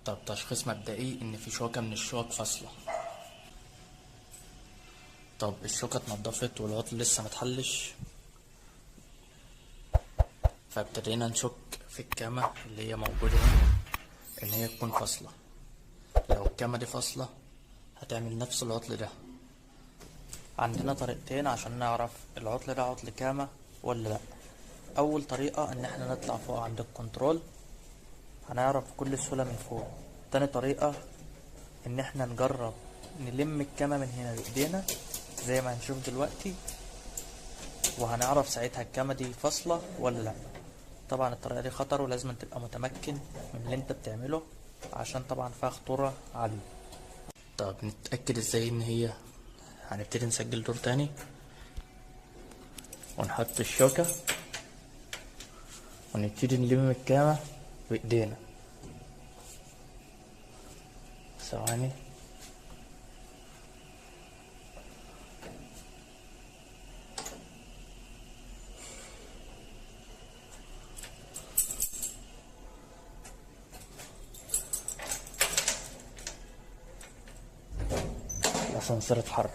طب تشخيص مبدئي ان في شوكة من الشوك فاصلة. طب الشوكة اتنضفت والعطل لسه متحلش، فابتدينا نشك في الكامة اللي هي موجودة هنا ان هي تكون فاصلة. لو الكامة دي فاصلة هتعمل نفس العطل ده. عندنا طريقتين عشان نعرف العطل ده عطل كامة ولا لا. اول طريقة ان احنا نطلع فوق عند الكنترول، هنعرف بكل سهولة من فوق. تاني طريقة ان احنا نجرب نلم الكامة من هنا بايدينا زي ما هنشوف دلوقتي، وهنعرف ساعتها الكامة دي فاصلة ولا لا. طبعا الطريقة دي خطر ولازم تبقى متمكن من اللي انت بتعمله، عشان طبعا فيها خطورة عالية. طب نتأكد ازاي ان هي، هنبتدي نسجل دور تاني ونحط الشوكة ونبتدي نلم الكامة بايدينا. ثواني. الأسانسير اتحرك.